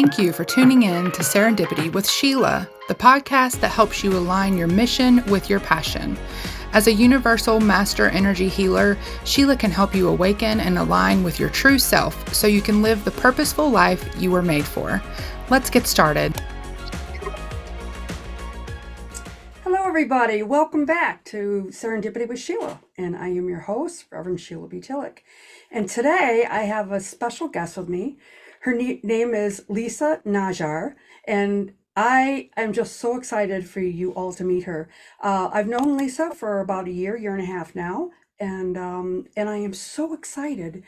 Thank you for tuning in to Serendipity with Sheila, the podcast that helps you align your mission with your passion. As a universal master energy healer, Sheila can help you awaken and align with your true self so you can live the purposeful life you were made for. Let's get started. Hello, everybody. Welcome back to Serendipity with Sheila, and I am your host, Reverend Sheila Tillich. And today I have a special guest with me. Her name is Lisa Najjar, and I am just so excited for you all to meet her. I've known Lisa for about a year and a half now, and I am so excited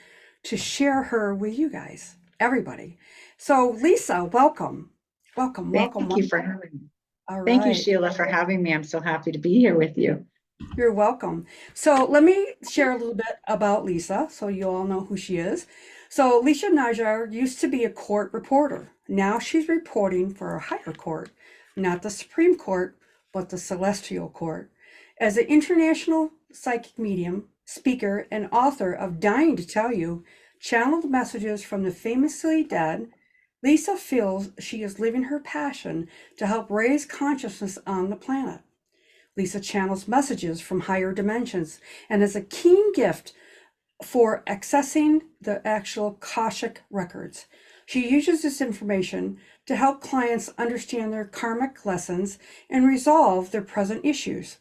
to share her with you guys, everybody. So, Lisa, welcome. Thank you for having me. All Thank you, right. Sheila, for having me. I'm so happy to be here with you. You're welcome. So let me share a little bit about Lisa so you all know who she is. So Lisa Najjar used to be a court reporter. Now she's reporting for a higher court, not the Supreme Court, but the Celestial Court. As an international psychic medium, speaker, and author of Dying to Tell You, channeled messages from the famously dead, Lisa feels she is living her passion to help raise consciousness on the planet. Lisa channels messages from higher dimensions and has a keen gift for accessing the actual Akashic Records. She uses this information to help clients understand their karmic lessons and resolve their present issues.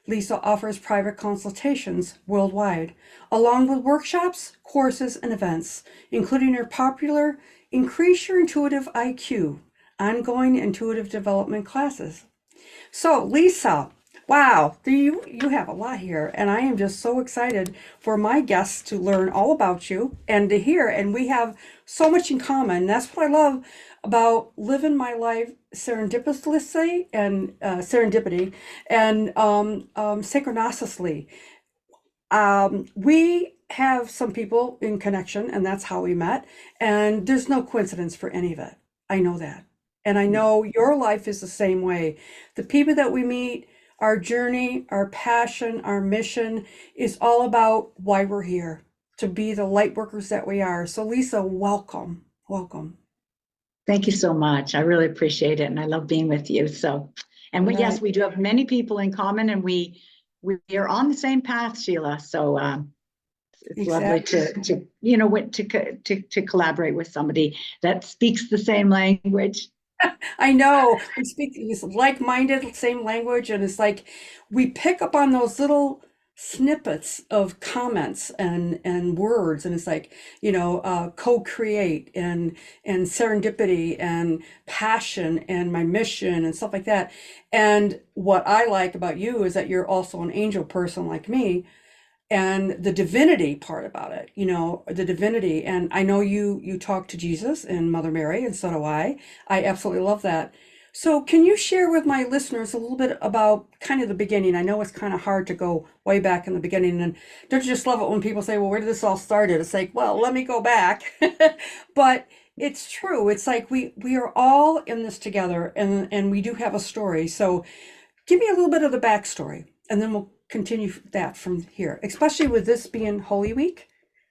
Lisa offers private consultations worldwide, along with workshops, courses, and events, including her popular Increase Your Intuitive IQ, ongoing intuitive development classes. So, Lisa, wow, you have a lot here, and I am just so excited for my guests to learn all about you and to hear, and we have so much in common. That's what I love about living my life serendipitously and serendipity and synchronously. We have some people in connection, and that's how we met, and there's no coincidence for any of it. I know that. And I know your life is the same way. The people that we meet, our journey, our passion, our mission is all about why we're here, to be the light workers that we are. So Lisa, welcome. Welcome. Thank you so much. I really appreciate it. And I love being with you. So, and we, yes, we do have many people in common, and we are on the same path, Sheila. So it's lovely to collaborate with somebody that speaks the same language. I know we speak this like-minded, same language, and it's like we pick up on those little snippets of comments and words, and it's like, co-create and serendipity and passion and my mission and stuff like that. And what I like about you is that you're also an angel person like me, and the divinity part about it, the divinity. And I know you talk to Jesus and Mother Mary, and so do I. I absolutely love that. So can you share with my listeners a little bit about kind of the beginning? I know it's kind of hard to go way back in the beginning, and don't you just love it when people say, well, where did this all start? It's like, well, let me go back. But it's true. It's like we are all in this together, and we do have a story. So give me a little bit of the backstory, and then we'll continue that from here, especially with this being Holy Week,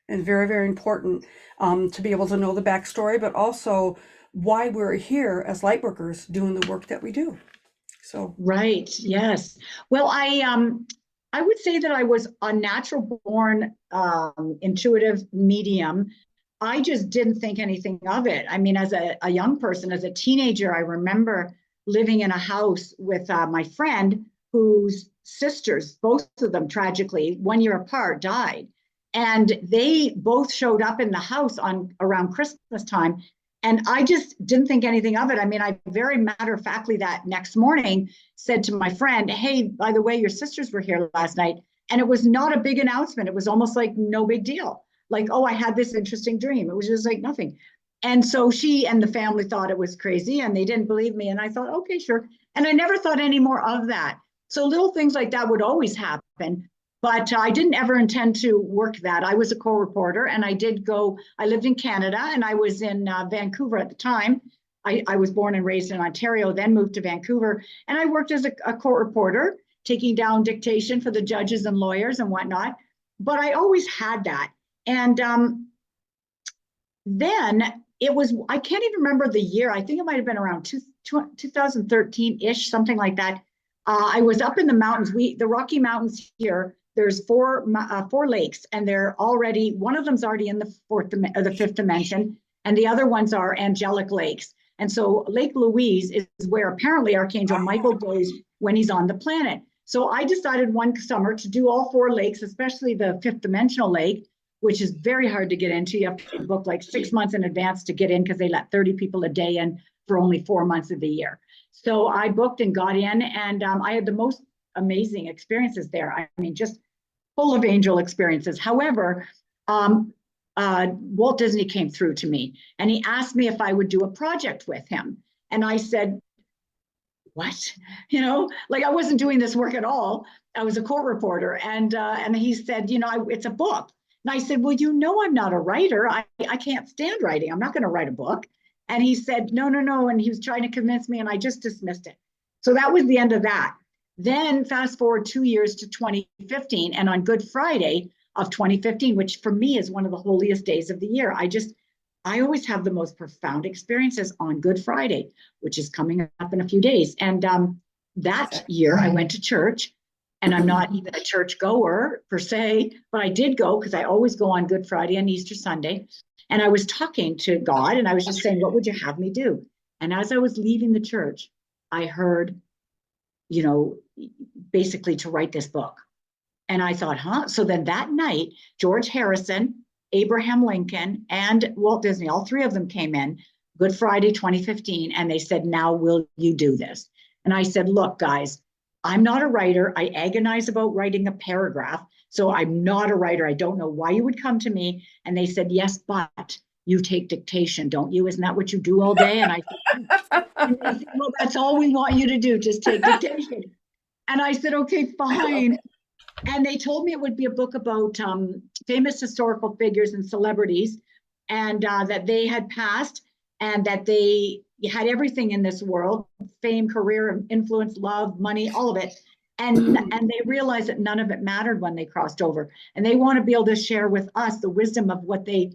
and very, very important to be able to know the backstory, but also why we're here as light workers doing the work that we do. So right, yes. Well, I would say that I was a natural born intuitive medium. I just didn't think anything of it. I mean, as a young person, as a teenager, I remember living in a house with my friend whose sisters, both of them tragically 1 year apart, died. And they both showed up in the house around Christmas time. And I just didn't think anything of it. I mean, I very matter-of-factly that next morning said to my friend, hey, by the way, your sisters were here last night. And it was not a big announcement. It was almost like no big deal. Like, oh, I had this interesting dream. It was just like nothing. And so she and the family thought it was crazy, and they didn't believe me. And I thought, okay, sure. And I never thought any more of that. So little things like that would always happen, but I didn't ever intend to work that. I was a co-reporter, and I lived in Canada, and I was in Vancouver at the time. I was born and raised in Ontario, then moved to Vancouver, and I worked as a court reporter, taking down dictation for the judges and lawyers and whatnot. But I always had that. And then it was, I can't even remember the year. I think it might have been around 2013-ish, something like that. I was up in the mountains. The Rocky Mountains here, there's four lakes, and they're already, one of them's already in the fifth dimension, and the other ones are angelic lakes. And so Lake Louise is where apparently Archangel Michael goes when he's on the planet. So I decided one summer to do all four lakes, especially the fifth dimensional lake, which is very hard to get into. You have to book like 6 months in advance to get in, because they let 30 people a day in for only 4 months of the year. So I booked and got in, and I had the most amazing experiences there. I mean, just full of angel experiences. However, Walt Disney came through to me, and he asked me if I would do a project with him. And I said, what? You know, like I wasn't doing this work at all. I was a court reporter. And he said, you know, it's a book. And I said, well, you know, I'm not a writer. I can't stand writing. I'm not going to write a book. And he said, no. And he was trying to convince me, and I just dismissed it. So that was the end of that. Then fast forward 2 years to 2015. And on Good Friday of 2015, which for me is one of the holiest days of the year, I always have the most profound experiences on Good Friday, which is coming up in a few days. And that year I went to church, and I'm not even a church goer per se, but I did go because I always go on Good Friday and Easter Sunday. And I was talking to God, and I was just saying, what would you have me do? And as I was leaving the church, I heard, you know, basically to write this book. And I thought, huh? So then that night, George Harrison, Abraham Lincoln, and Walt Disney, all three of them came in, Good Friday 2015, and they said, now will you do this? And I said, look, guys, I'm not a writer. I agonize about writing a paragraph. So I'm not a writer. I don't know why you would come to me. And they said, yes, but you take dictation, don't you? Isn't that what you do all day? And I said, and they said, well, that's all we want you to do, just take dictation. And I said, okay, fine. And they told me it would be a book about famous historical figures and celebrities, and that they had passed, and that they had everything in this world: fame, career, influence, love, money, all of it. And they realized that none of it mattered when they crossed over. And they want to be able to share with us the wisdom of what they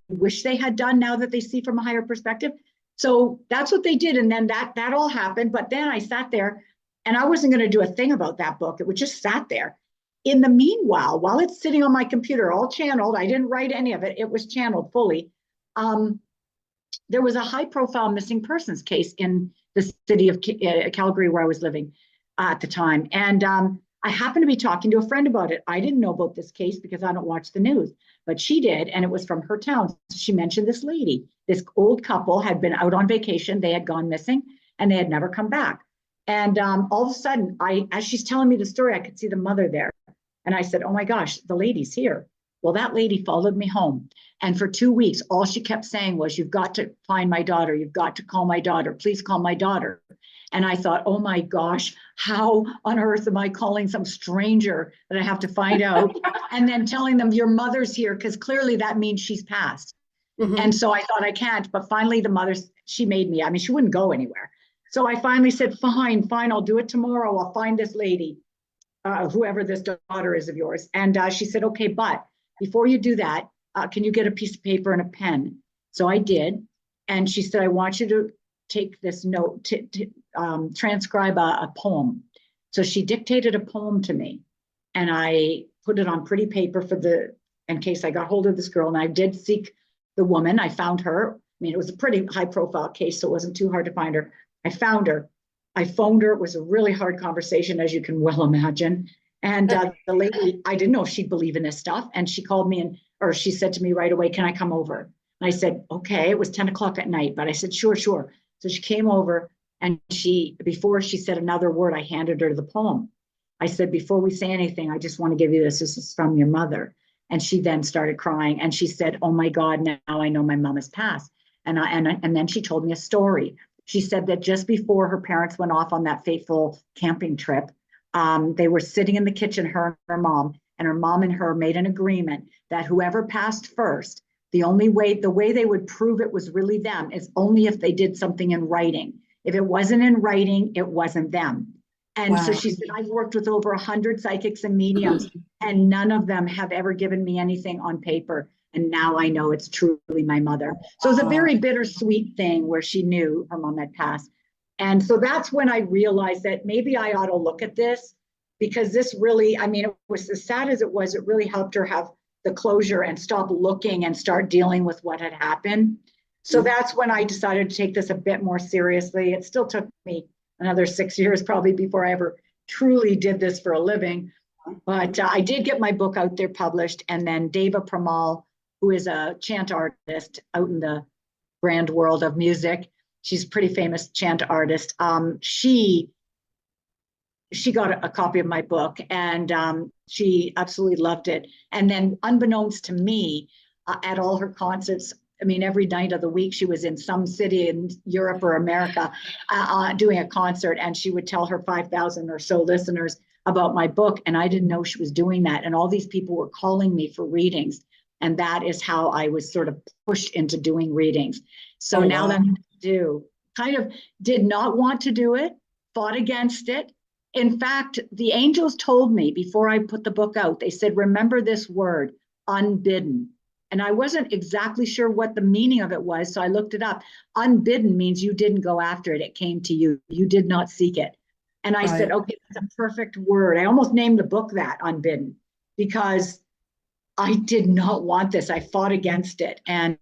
wish they had done now that they see from a higher perspective. So that's what they did. And then that all happened. But then I sat there, and I wasn't going to do a thing about that book. It would just sat there. In the meanwhile, while it's sitting on my computer, all channeled, I didn't write any of it. It was channeled fully. There was a high-profile missing persons case in the city of Calgary, where I was living at the time. And I happened to be talking to a friend about it. I didn't know about this case because I don't watch the news, but she did, and it was from her town. She mentioned this lady. This old couple had been out on vacation. They had gone missing, and they had never come back. And all of a sudden, as she's telling me the story, I could see the mother there. And I said, oh my gosh, the lady's here. Well, that lady followed me home. And for 2 weeks, all she kept saying was, you've got to find my daughter. You've got to call my daughter. Please call my daughter. And I thought, oh my gosh, how on earth am I calling some stranger that I have to find out? And then telling them your mother's here, because clearly that means she's passed. Mm-hmm. And so I thought, I can't. But finally, the mother, she made me. I mean, she wouldn't go anywhere. So I finally said, fine, I'll do it tomorrow. I'll find this lady, whoever this daughter is of yours. And she said, okay, but before you do that, can you get a piece of paper and a pen? So I did. And she said, I want you to take this note, to transcribe a poem. So she dictated a poem to me, and I put it on pretty paper in case I got hold of this girl. And I did seek the woman. I found her. I mean, it was a pretty high profile case, so it wasn't too hard to find her. I found her. I phoned her. It was a really hard conversation, as you can well imagine. And the lady, I didn't know if she'd believe in this stuff. And she called me, or she said to me right away, can I come over? And I said, okay. It was 10 o'clock at night, but I said, sure. So she came over, and before she said another word, I handed her the poem. I said, before we say anything, I just want to give you this. This is from your mother. And she then started crying, and she said, oh my God, now I know my mom has passed. And then she told me a story. She said that just before her parents went off on that fateful camping trip, they were sitting in the kitchen, her and her mom and her made an agreement that whoever passed first, the way they would prove it was really them is only if they did something in writing. If it wasn't in writing, it wasn't them. And wow. So she said, I've worked with over 100 psychics and mediums, and none of them have ever given me anything on paper. And now I know it's truly my mother. So it's a very bittersweet thing where she knew her mom had passed. And so that's when I realized that maybe I ought to look at this, because this really, I mean, it was as sad as it was, it really helped her have the closure and stop looking and start dealing with what had happened. So that's when I decided to take this a bit more seriously. It still took me another 6 years probably before I ever truly did this for a living. But I did get my book out there published. And then Deva Pramal, who is a chant artist out in the grand world of music, she's a pretty famous chant artist. She got a copy of my book, and she absolutely loved it. And then unbeknownst to me, at all her concerts, I mean, every night of the week, she was in some city in Europe or America doing a concert, and she would tell her 5,000 or so listeners about my book. And I didn't know she was doing that. And all these people were calling me for readings. And that is how I was sort of pushed into doing readings. So now that I do, kind of did not want to do it, fought against it. In fact, the angels told me before I put the book out, they said, remember this word, unbidden. And I wasn't exactly sure what the meaning of it was, so I looked it up. Unbidden means you didn't go after it. It came to you. You did not seek it. And I said, okay, that's a perfect word. I almost named the book that, Unbidden, because I did not want this. I fought against it. And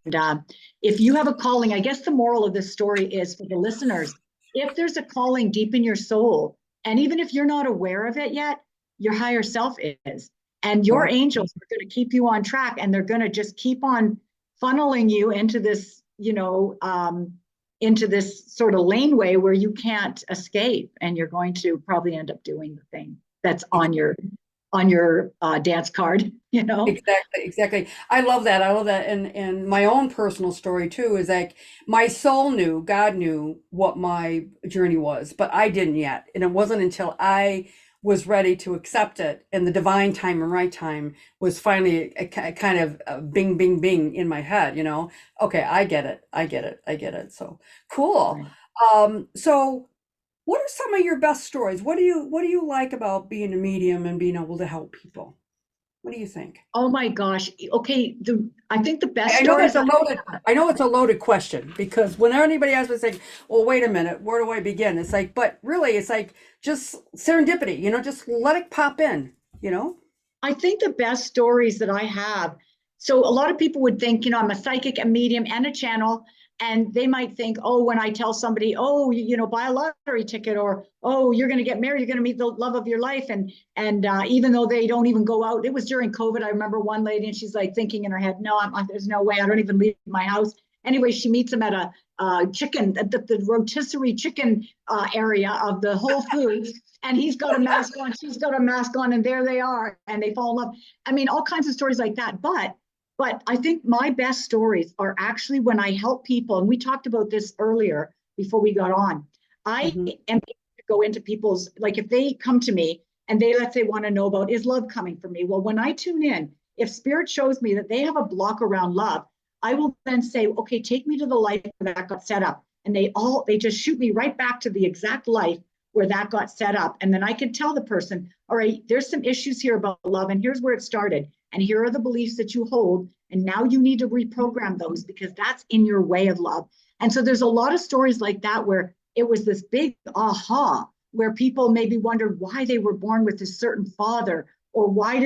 if you have a calling, I guess the moral of this story is for the listeners, if there's a calling deep in your soul, and even if you're not aware of it yet, your higher self is. And your angels are going to keep you on track, and they're going to just keep on funneling you into this, into this sort of laneway where you can't escape. And you're going to probably end up doing the thing that's on your dance card, Exactly. I love that. And my own personal story too is like my soul knew, God knew what my journey was, but I didn't yet. And it wasn't until I was ready to accept it, and the divine time and right time was finally a kind of bing, bing, bing in my head, okay, I get it. So cool. Right. So what are some of your best stories? What do you like about being a medium and being able to help people? What do you think? Oh my gosh. Okay. I think the best I know stories. I know it's a loaded question, because whenever anybody asks me, it's like, well, wait a minute, where do I begin? It's like, but really, it's like just serendipity, just let it pop in, I think the best stories that I have. So a lot of people would think, I'm a psychic, a medium, and a channel. And they might think, oh, when I tell somebody, oh, buy a lottery ticket, or, oh, you're going to get married, you're going to meet the love of your life. And even though they don't even go out, it was during COVID. I remember one lady, and she's like thinking in her head, no, there's no way. I don't even leave my house. Anyway, she meets him at a the rotisserie chicken area of the Whole Foods. And he's got a mask on, she's got a mask on, and there they are, and they fall in love. I mean, all kinds of stories like that. But I think my best stories are actually when I help people, and we talked about this earlier before we got on. I am able to go into people's, like if they come to me and let's say want to know about, is love coming for me? Well, when I tune in, if spirit shows me that they have a block around love, I will then say, okay, take me to the life where that got set up. And they just shoot me right back to the exact life where that got set up. And then I can tell the person, all right, there's some issues here about love, and here's where it started. And here are the beliefs that you hold. And now you need to reprogram those, because that's in your way of love. And so there's a lot of stories like that where it was this big aha, where people maybe wondered why they were born with a certain father, or why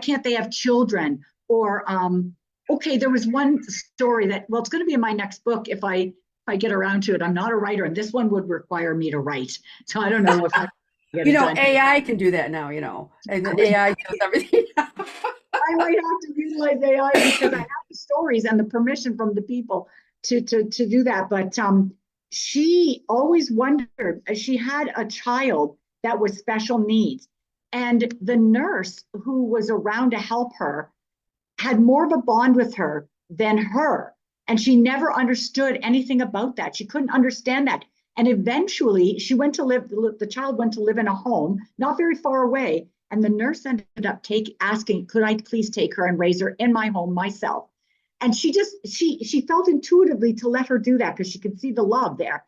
can't they have children? Or, okay, there was one story that, well, it's going to be in my next book if I get around to it. I'm not a writer, and this one would require me to write. So I don't know if I get it done. AI can do that now, and AI does everything. I might have to utilize AI because I have the stories and the permission from the people to do that. But she always wondered, she had a child that was special needs, and the nurse who was around to help her had more of a bond with her than her. And she never understood anything about that. She couldn't understand that. And eventually the child went to live in a home not very far away. And the nurse ended up asking, could I please take her and raise her in my home myself? And she felt intuitively to let her do that because she could see the love there.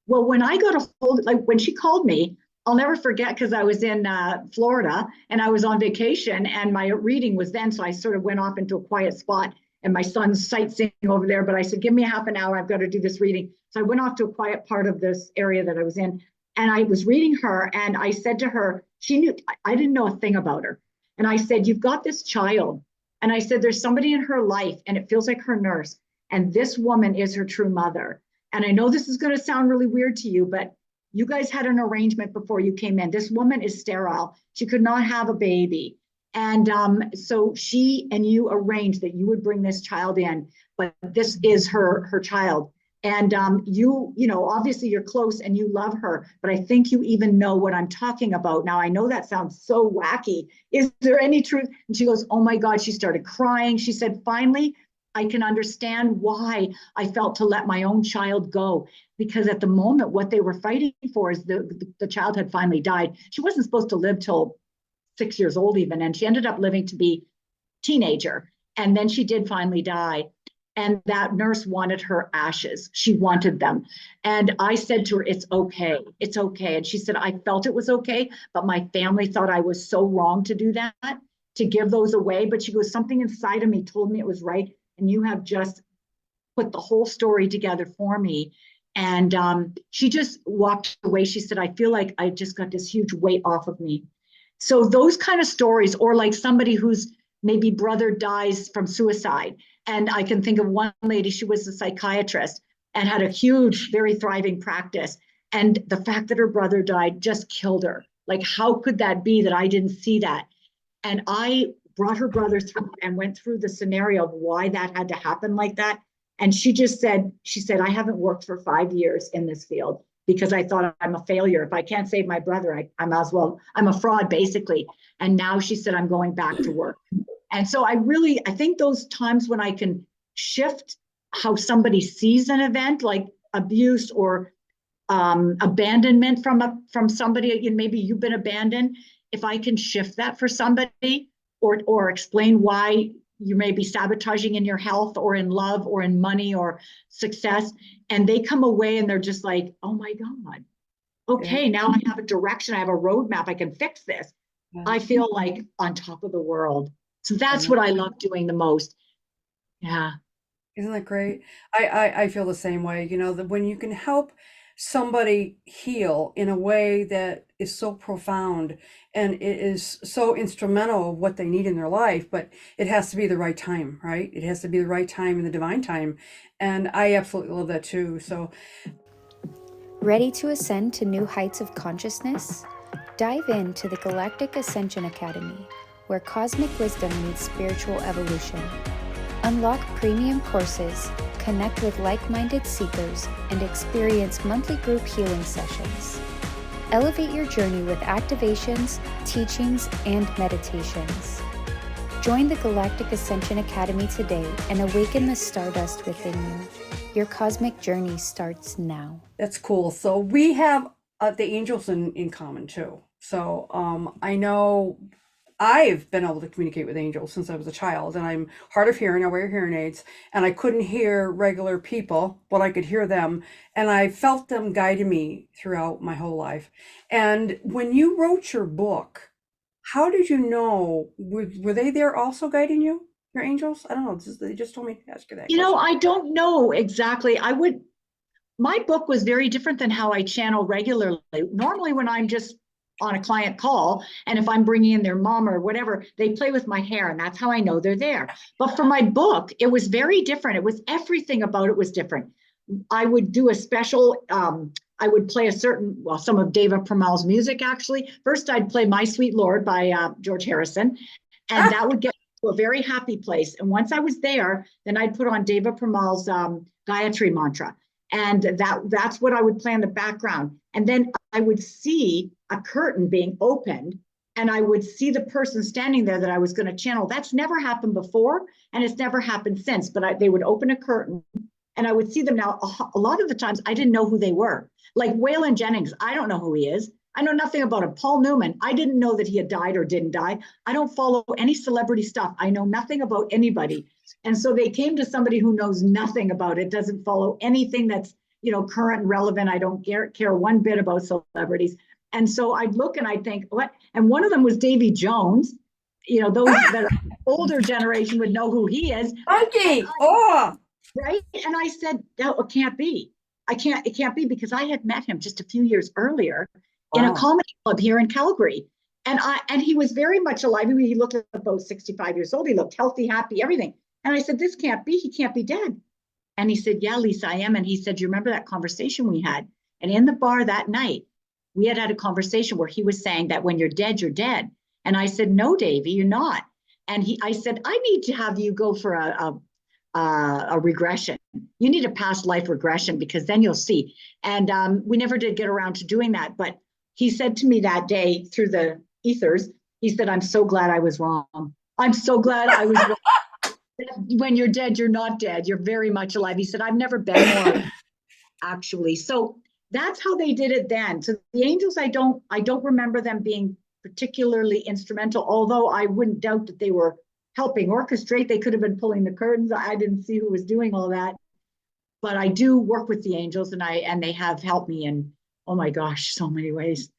Well, when I got a hold, like when she called me, I'll never forget, because I was in Florida and I was on vacation and my reading was then. So I sort of went off into a quiet spot and my son's sightseeing over there. But I said, give me half an hour. I've got to do this reading. So I went off to a quiet part of this area that I was in. And I was reading her and I said to her, she knew, I didn't know a thing about her. And I said, you've got this child. And I said, there's somebody in her life and it feels like her nurse. And this woman is her true mother. And I know this is going to sound really weird to you, but you guys had an arrangement before you came in. This woman is sterile. She could not have a baby. And so she and you arranged that you would bring this child in, but this is her child. And you know, obviously you're close and you love her, but I think you even know what I'm talking about. Now, I know that sounds so wacky. Is there any truth? And she goes, oh my God, she started crying. She said, finally, I can understand why I felt to let my own child go. Because at the moment, what they were fighting for is the child had finally died. She wasn't supposed to live till 6 years old even, and she ended up living to be a teenager. And then she did finally die. And that nurse wanted her ashes. She wanted them. And I said to her, it's okay. It's okay. And she said, I felt it was okay, but my family thought I was so wrong to do that, to give those away. But she goes, something inside of me told me it was right. And you have just put the whole story together for me. And she just walked away. She said, I feel like I just got this huge weight off of me. So those kind of stories, or like somebody whose maybe brother dies from suicide. And I can think of one lady, she was a psychiatrist and had a huge, very thriving practice. And the fact that her brother died just killed her. Like, how could that be that I didn't see that? And I brought her brother through and went through the scenario of why that had to happen like that. And she said, I haven't worked for 5 years in this field because I thought I'm a failure. If I can't save my brother, I might as well, I'm a fraud basically. And now she said, I'm going back to work. And so I think those times when I can shift how somebody sees an event like abuse or abandonment from somebody, maybe you've been abandoned, if I can shift that for somebody or explain why you may be sabotaging in your health or in love or in money or success, and they come away and they're just like, oh my God, okay, now I have a direction, I have a roadmap, I can fix this. Yeah. I feel like on top of the world. So that's what I love doing the most. Yeah. Isn't that great? I feel the same way, that when you can help somebody heal in a way that is so profound and it is so instrumental of what they need in their life, but it has to be the right time, right? It has to be the right time and the divine time. And I absolutely love that too. So, ready to ascend to new heights of consciousness? Dive into the Galactic Ascension Academy, where cosmic wisdom meets spiritual evolution. Unlock premium courses, connect with like-minded seekers, and experience monthly group healing sessions. Elevate your journey with activations, teachings, and meditations. Join the Galactic Ascension Academy today and awaken the stardust within you. Your cosmic journey starts now. That's cool. So we have the angels in common too. So I know I've been able to communicate with angels since I was a child, and I'm hard of hearing. I wear hearing aids, and I couldn't hear regular people, but I could hear them, and I felt them guiding me throughout my whole life. And when you wrote your book, how did you know? Were they there also guiding you, your angels? I don't know. They just told me to ask you that. I don't know exactly. My book was very different than how I channel regularly. Normally, when I'm just on a client call, and if I'm bringing in their mom or whatever, they play with my hair, and that's how I know they're there. But for my book, it was very different. It was everything about it was different. I would do a special, I would play some of Deva Premal's music, actually. First, I'd play My Sweet Lord by George Harrison, and that would get to a very happy place. And once I was there, then I'd put on Deva Premal's Gayatri mantra. And that's what I would play in the background. And then I would see a curtain being opened, and I would see the person standing there that I was going to channel. That's never happened before, and it's never happened since. But they would open a curtain, and I would see them. Now, a lot of the times, I didn't know who they were. Like Waylon Jennings, I don't know who he is. I know nothing about him. Paul Newman, I didn't know that he had died or didn't die. I don't follow any celebrity stuff. I know nothing about anybody. And so they came to somebody who knows nothing about it, doesn't follow anything that's current and relevant. I don't care one bit about celebrities. And so I'd look and I'd think, what? And one of them was Davy Jones. Those that are older generation would know who he is. Monkey. Oh, right. And I said, no, it can't be. It can't be, because I had met him just a few years earlier in a comedy club here in Calgary. And he was very much alive. I mean, he looked about 65 years old. He looked healthy, happy, everything. And I said, this can't be. He can't be dead. And he said, yeah, Lisa, I am. And he said, you remember that conversation we had? And in the bar that night, we had a conversation where he was saying that when you're dead, you're dead. And I said, no, Davey, you're not. And I said, I need to have you go for a regression. You need a past life regression, because then you'll see. And we never did get around to doing that. But he said to me that day through the ethers, he said, I'm so glad I was wrong. I'm so glad I was wrong. When you're dead, you're not dead. You're very much alive. He said, I've never been more, actually. So that's how they did it then. So the angels, I don't remember them being particularly instrumental, although I wouldn't doubt that they were helping orchestrate. They could have been pulling the curtains. I didn't see who was doing all that. But I do work with the angels, and they have helped me in, oh my gosh, so many ways.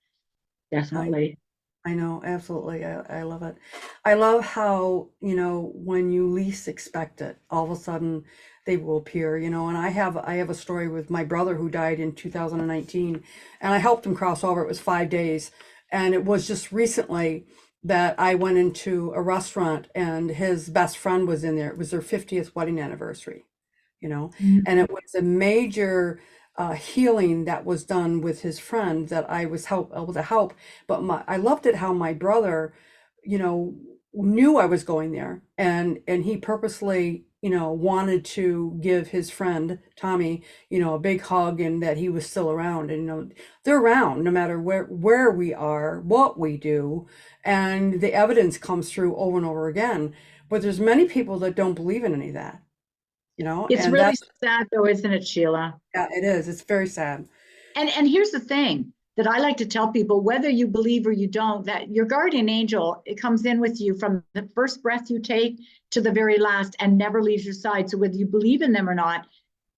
Definitely. I know, absolutely. I love it. I love how, when you least expect it, all of a sudden they will appear, and I have a story with my brother who died in 2019, and I helped him cross over. It was 5 days. And it was just recently that I went into a restaurant and his best friend was in there. It was their 50th wedding anniversary, Mm-hmm. and it was a major healing that was done with his friend that I was able to help. But I loved it how my brother, knew I was going there, and he purposely, wanted to give his friend Tommy, a big hug, and that he was still around. And they're around no matter where we are, what we do, and the evidence comes through over and over again. But there's many people that don't believe in any of that. It's and really sad though, isn't it, Sheila? Yeah, it is. It's very sad. And here's the thing that I like to tell people, whether you believe or you don't, that your guardian angel, it comes in with you from the first breath you take to the very last and never leaves your side. So whether you believe in them or not,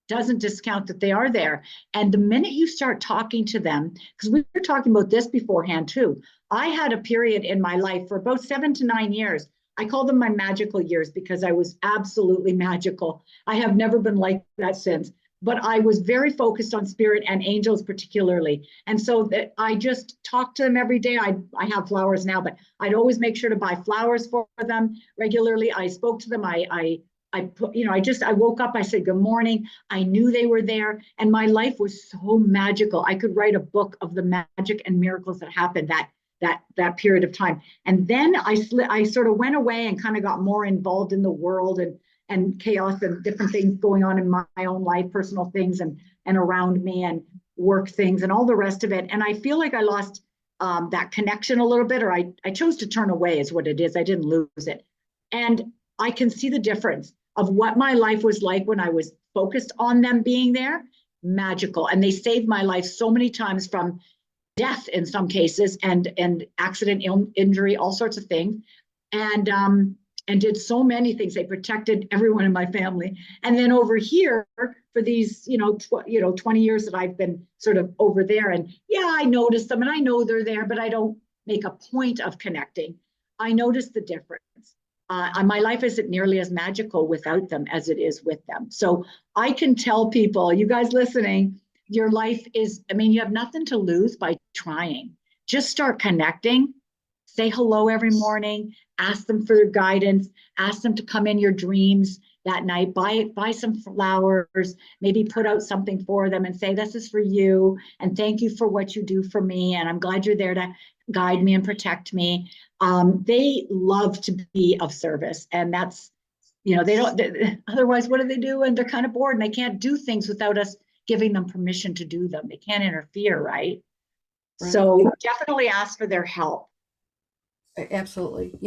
doesn't discount that they are there. And the minute you start talking to them, because we were talking about this beforehand too, I had a period in my life for about 7 to 9 years. I call them my magical years because I was absolutely magical. I have never been like that since. But I was very focused on spirit and angels particularly. And so that I just talked to them every day. I have flowers now, but I'd always make sure to buy flowers for them regularly. I spoke to them. I woke up, I said, good morning. I knew they were there. And my life was so magical. I could write a book of the magic and miracles that happened that period of time. And then I sort of went away and kind of got more involved in the world and chaos and different things going on in my own life, personal things and around me and work things and all the rest of it. And I feel like I lost that connection a little bit, or I chose to turn away is what it is. I didn't lose it. And I can see the difference of what my life was like when I was focused on them being there, magical. And they saved my life so many times from death in some cases and accident, injury, all sorts of things. And did so many things. They protected everyone in my family. And then over here for these, 20 years that I've been sort of over there. And yeah, I notice them and I know they're there, but I don't make a point of connecting. I notice the difference. My life isn't nearly as magical without them as it is with them. So I can tell people, you guys listening, your life is, you have nothing to lose by trying. Just start connecting. Say hello every morning, ask them for their guidance, ask them to come in your dreams that night, buy some flowers, maybe put out something for them and say, this is for you. And thank you for what you do for me. And I'm glad you're there to guide me and protect me. They love to be of service. And that's, otherwise, what do they do? And they're kind of bored and they can't do things without us giving them permission to do them. They can't interfere, right? So definitely ask for their help. Absolutely.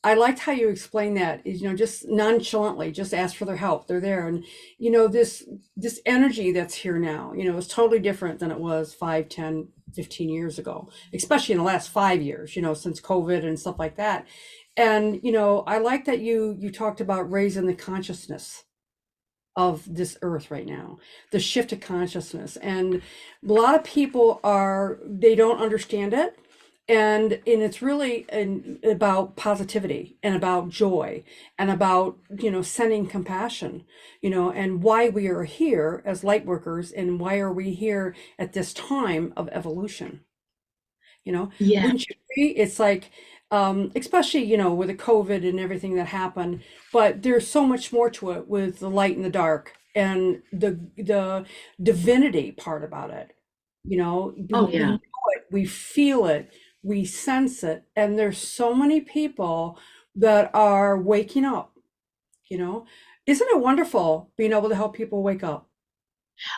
I liked how you explained that is, just nonchalantly, just ask for their help. They're there. And, this energy that's here now, is totally different than it was 5, 10, 15 years ago, especially in the last 5 years, since COVID and stuff like that. And, I like that you talked about raising the consciousness, of this earth right now, the shift of consciousness. And a lot of people they don't understand it. And it's really about positivity and about joy and about, sending compassion, and why we are here as light workers and why are we here at this time of evolution. Yeah. Wouldn't you agree? It's like, especially, with the COVID and everything that happened, but there's so much more to it with the light and the dark and the divinity part about it. Oh, We yeah. know it, we feel it, we sense it, and there's so many people that are waking up, you know. Isn't it wonderful being able to help people wake up?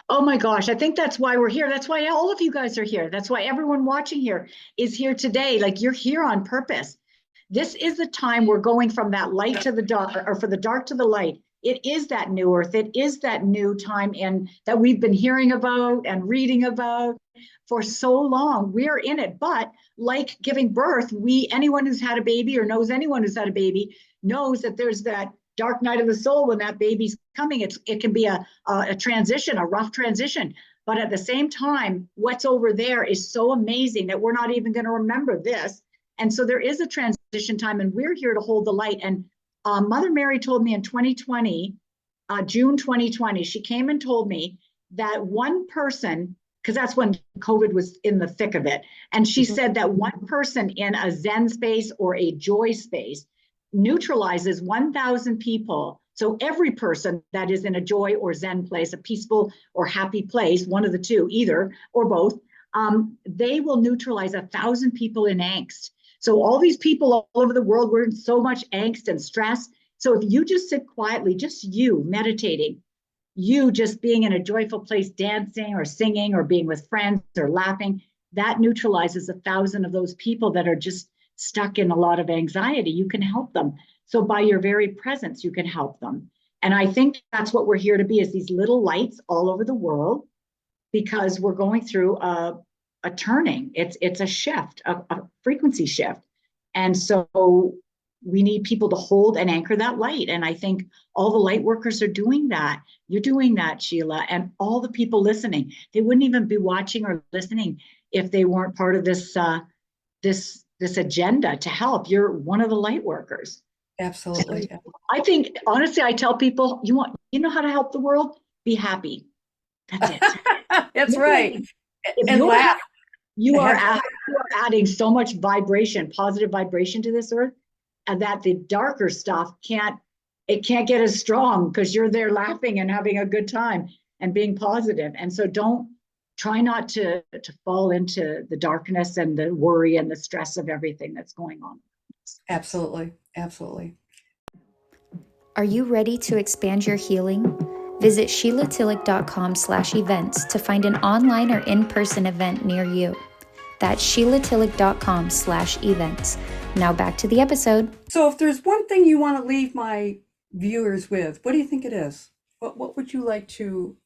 Oh my gosh, I think that's why we're here. That's why all of you guys are here. That's why everyone watching here is here today. Like, you're here on purpose. This is the time we're going from that light to the dark, or for the dark to the light. It is that new earth. It is that new time in that we've been hearing about and reading about for so long. We're in it. But like giving birth, anyone who's had a baby or knows anyone who's had a baby knows that there's that dark night of the soul when that baby's coming. It can be a transition, a rough transition. But at the same time, what's over there is so amazing that we're not even going to remember this. And so there is a transition time, and we're here to hold the light. And Mother Mary told me in 2020, June 2020, she came and told me that one person, because that's when COVID was in the thick of it, and she said that one person in a Zen space or a joy space neutralizes 1,000 people. So every person that is in a joy or Zen place, a peaceful or happy place, one of the two, either or both, they will neutralize 1,000 people in angst. So all these people all over the world were in so much angst and stress. So if you just sit quietly, just you meditating, you just being in a joyful place, dancing or singing or being with friends or laughing, that neutralizes 1,000 of those people that are just stuck in a lot of anxiety. You can help them. So by your very presence, you can help them. And I think that's what we're here to be, is these little lights all over the world, because we're going through a turning. It's a shift, a frequency shift. And so we need people to hold and anchor that light. And I think all the light workers are doing that. You're doing that, Sheila, and all the people listening. They wouldn't even be watching or listening if they weren't part of this this agenda to help. You're one of the light workers. Absolutely. I think, honestly, I tell people, you know how to help the world? Be happy. That's it. That's right. If And you're laugh. happy, you are adding so much vibration, positive vibration to this earth, and that the darker stuff can't get as strong, because you're there laughing and having a good time and being positive. And so try not to fall into the darkness and the worry and the stress of everything that's going on. Absolutely. Absolutely. Are you ready to expand your healing? Visit sheilatillich.com/events to find an online or in-person event near you. That's sheilatillich.com/events. Now back to the episode. So if there's one thing you want to leave my viewers with, what do you think it is? What would you like to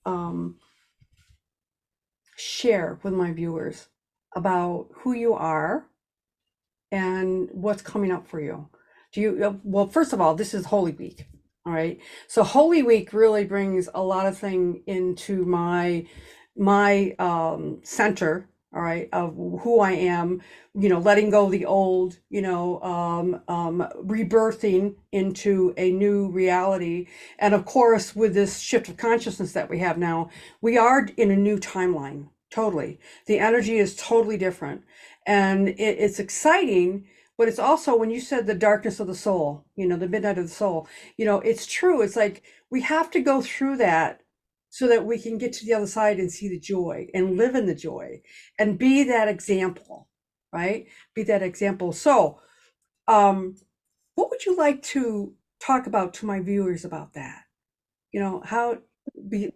share with my viewers about who you are and what's coming up for you? Well, first of all, this is Holy Week. All right. So Holy Week really brings a lot of things into my center, all right, of who I am, letting go of the old, rebirthing into a new reality. And of course, with this shift of consciousness that we have now, we are in a new timeline. Totally. The energy is totally different. And it's exciting. But it's also, when you said the darkness of the soul, the midnight of the soul, it's true. It's like we have to go through that so that we can get to the other side and see the joy and live in the joy and be that example, right? Be that example. So what would you like to talk about to my viewers about that? How be.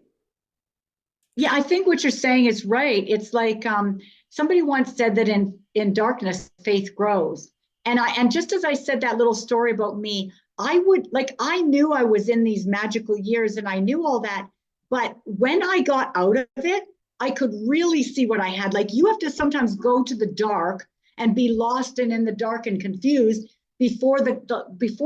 Yeah, I think what you're saying is right. It's like somebody once said that in darkness, faith grows. And just as I said that little story about me, I knew I was in these magical years and I knew all that. But when I got out of it, I could really see what I had. Like, you have to sometimes go to the dark and be lost and in the dark and confused before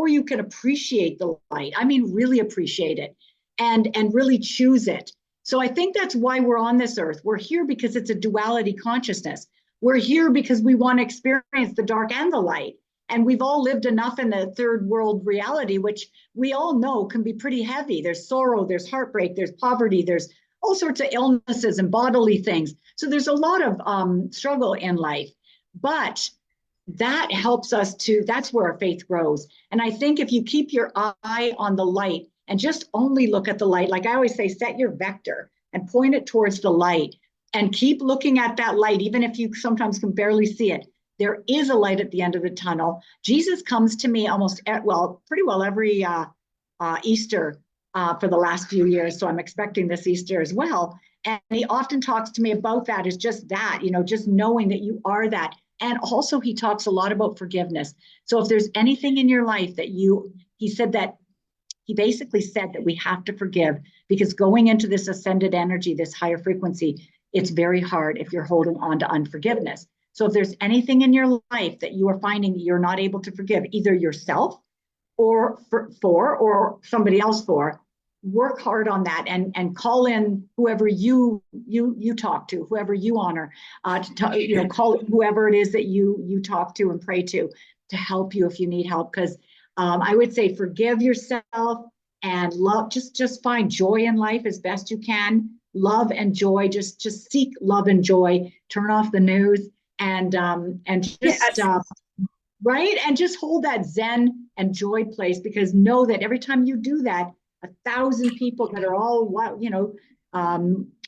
you can appreciate the light. I mean, really appreciate it. and really choose it. So I think that's why we're on this earth. We're here because it's a duality consciousness. We're here because we want to experience the dark and the light. And we've all lived enough in the third world reality, which we all know can be pretty heavy. There's sorrow, there's heartbreak, there's poverty, there's all sorts of illnesses and bodily things. So there's a lot of struggle in life. But that helps us to, that's where our faith grows. And I think if you keep your eye on the light and just only look at the light, like I always say, set your vector and point it towards the light and keep looking at that light, even if you sometimes can barely see it. There is a light at the end of the tunnel. Jesus comes to me pretty well every Easter for the last few years. So I'm expecting this Easter as well. And he often talks to me about that, is just that, just knowing that you are that. And also he talks a lot about forgiveness. So if there's anything in your life that he basically said that we have to forgive, because going into this ascended energy, this higher frequency, it's very hard if you're holding on to unforgiveness. So if there's anything in your life that you are finding you're not able to forgive, either yourself or or somebody else for, work hard on that and call in whoever you talk to, whoever you honor, call whoever it is that you talk to and pray to help you if you need help. Because I would say forgive yourself and love, just find joy in life as best you can. Love and joy, just seek love and joy. Turn off the news and just right, and just hold that zen and joy place, because know that every time you do that, 1,000 people that are all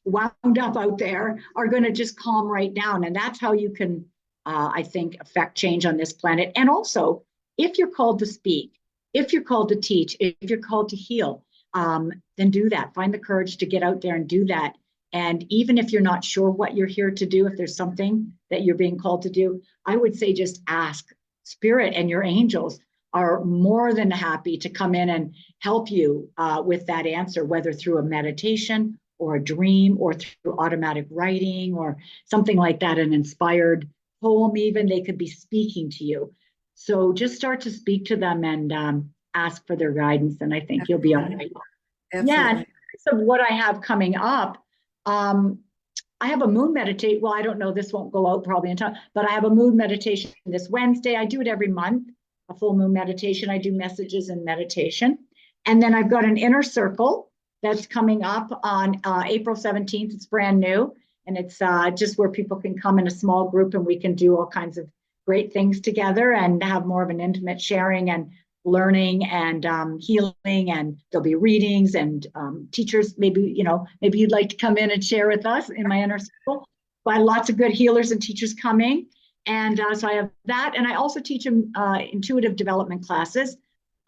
wound up out there are going to just calm right down. And that's how you can, I think, affect change on this planet. And also, if you're called to speak, if you're called to teach, if you're called to heal, then do that. Find the courage to get out there and do that. And even if you're not sure what you're here to do, if there's something that you're being called to do, I would say just ask. Spirit and your angels are more than happy to come in and help you with that answer, whether through a meditation or a dream or through automatic writing or something like that, an inspired poem even. They could be speaking to you. So just start to speak to them and ask for their guidance, and I think you'll be all right. Absolutely. Yeah, and so what I have coming up, I have a moon meditation. Well, I don't know, this won't go out probably in time, but I have a moon meditation this Wednesday. I do it every month, a full moon meditation. I do messages and meditation. And then I've got an inner circle that's coming up on April 17th. It's brand new. And it's just where people can come in a small group and we can do all kinds of great things together and have more of an intimate sharing and learning and healing, and there'll be readings and teachers. Maybe you'd like to come in and share with us in my inner circle. But lots of good healers and teachers coming, and so I have that. And I also teach them intuitive development classes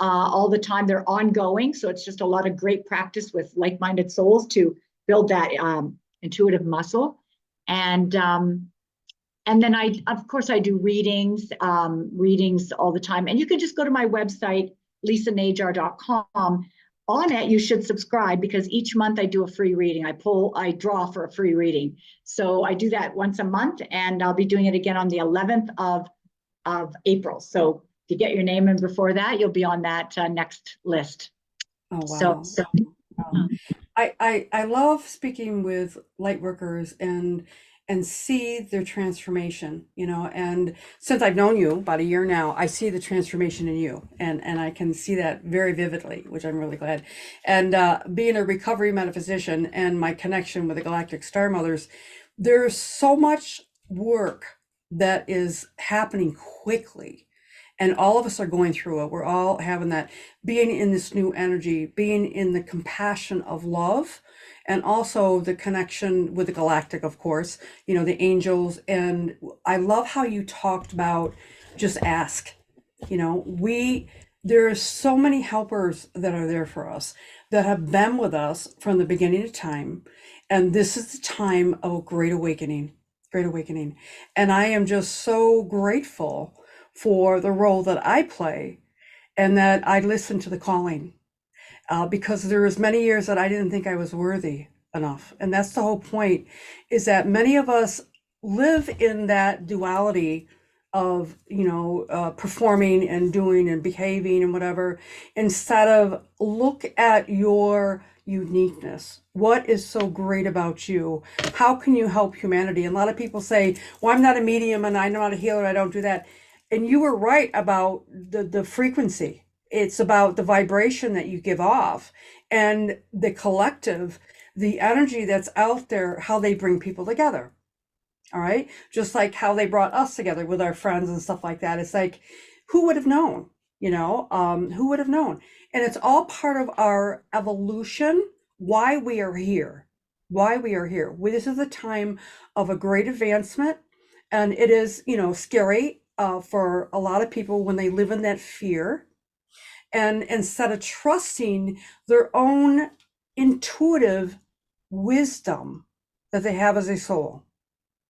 all the time. They're ongoing, so it's just a lot of great practice with like-minded souls to build that intuitive muscle. And then I do readings all the time. And you can just go to my website, lisanajjar.com. On it, you should subscribe, because each month I do a free reading. I draw for a free reading. So I do that once a month, and I'll be doing it again on the 11th of April. So if you get your name in before that, you'll be on that next list. Oh, wow. So I love speaking with light workers and see their transformation, and since I've known you about a year now, I see the transformation in you, and I can see that very vividly, which I'm really glad. And being a recovery metaphysician and my connection with the Galactic Star Mothers, there's so much work that is happening quickly. And all of us are going through it. We're all having that, being in this new energy, being in the compassion of love, and also the connection with the galactic, of course, the angels. And I love how you talked about just ask. There are so many helpers that are there for us, that have been with us from the beginning of time. And this is the time of a great awakening. And I am just so grateful for the role that I play, and that I listen to the calling, because there was many years that I didn't think I was worthy enough. And that's the whole point, is that many of us live in that duality of, performing and doing and behaving and whatever, instead of look at your uniqueness? What is so great about you? How can you help humanity? And a lot of people say, well, I'm not a medium and I'm not a healer. I don't do that. And you were right about the frequency. It's about the vibration that you give off and the collective, the energy that's out there, how they bring people together. All right. Just like how they brought us together with our friends and stuff like that. It's like, who would have known? Who would have known? And it's all part of our evolution, why we are here. This is a time of a great advancement. And it is, scary for a lot of people when they live in that fear. And instead of trusting their own intuitive wisdom that they have as a soul.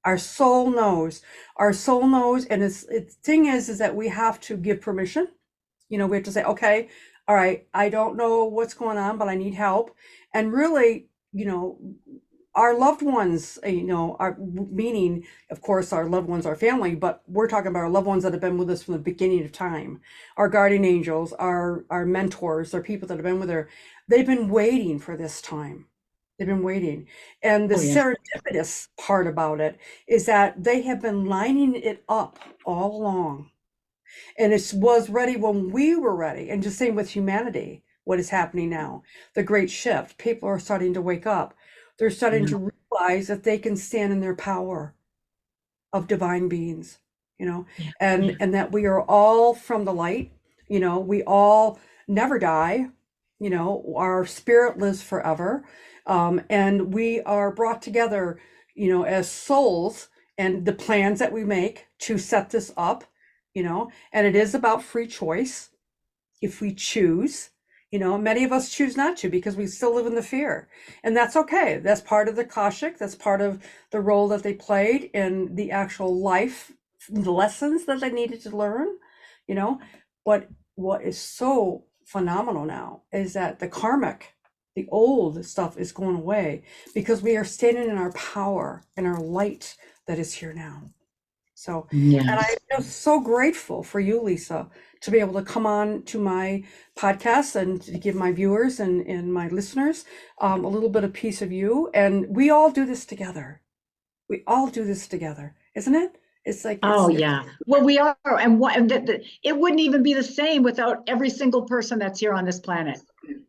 Our soul knows, and the thing is that we have to give permission. We have to say, okay, all right, I don't know what's going on, but I need help. And really, our loved ones, meaning, of course, our loved ones, our family, but we're talking about our loved ones that have been with us from the beginning of time, our guardian angels, our mentors, our people that have been with her. They've been waiting for this time. They've been waiting. And the serendipitous part about it is that they have been lining it up all along. And it was ready when we were ready. And just same with humanity, what is happening now, the great shift. People are starting to wake up. They're starting to realize that they can stand in their power of divine beings, and that we are all from the light. We all never die. Our spirit lives forever. And we are brought together, as souls, and the plans that we make to set this up, and it is about free choice. If we choose, many of us choose not to because we still live in the fear, and that's okay. That's part of the Akashic. That's part of the role that they played in the actual life, the lessons that they needed to learn, but what is so phenomenal now is that the karmic, the old stuff is going away because we are standing in our power and our light that is here now. So, and I'm just so grateful for you, Lisa, to be able to come on to my podcast and to give my viewers and my listeners a little bit of piece of you. And we all do this together. Isn't it? It's like, well, we are. And it wouldn't even be the same without every single person that's here on this planet.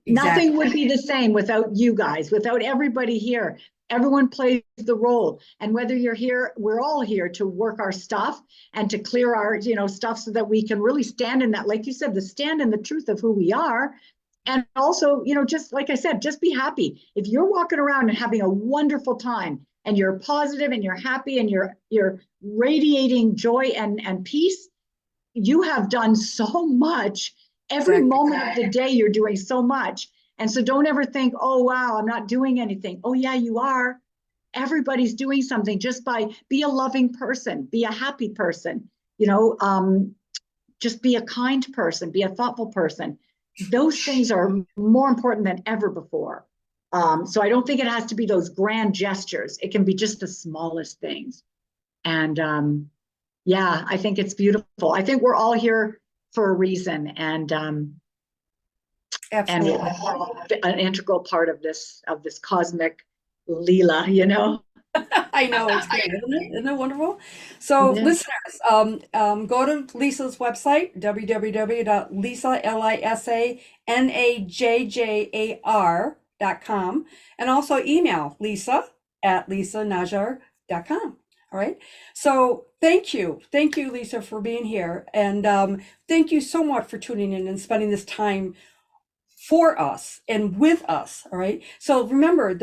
Exactly. Nothing would be the same without you guys, without everybody here. Everyone plays the role. And whether you're here, we're all here to work our stuff and to clear our, stuff so that we can really stand in that, like you said, stand in the truth of who we are. And also, just like I said, just be happy. If you're walking around and having a wonderful time and you're positive and you're happy and you're radiating joy and peace, you have done so much. Every moment of the day, you're doing so much. And so don't ever think, oh, wow, I'm not doing anything. Oh, yeah, you are. Everybody's doing something. Just be a loving person, be a happy person, just be a kind person, be a thoughtful person. Those things are more important than ever before. So I don't think it has to be those grand gestures. It can be just the smallest things. And I think it's beautiful. I think we're all here for a reason, and absolutely. And an integral part of this cosmic Leela, I know, it's great, isn't it wonderful? So listeners, go to Lisa's website, www.lisanajjar.com, and also email lisa@lisanajjar.com. All right. So thank you, Lisa, for being here. And thank you so much for tuning in and spending this time for us and with us. All right. So remember,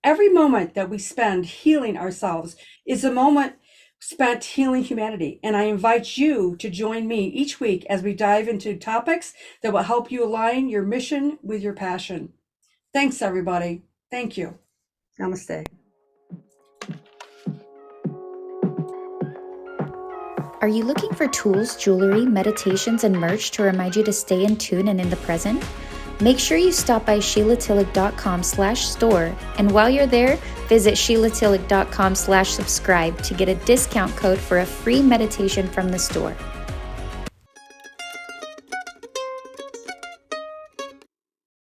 every moment that we spend healing ourselves is a moment spent healing humanity. And I invite you to join me each week as we dive into topics that will help you align your mission with your passion. Thanks, everybody. Thank you. Namaste. Are you looking for tools, jewelry, meditations, and merch to remind you to stay in tune and in the present? Make sure you stop by SheilaTillich.com/store, and while you're there, visit SheilaTillich.com/subscribe to get a discount code for a free meditation from the store.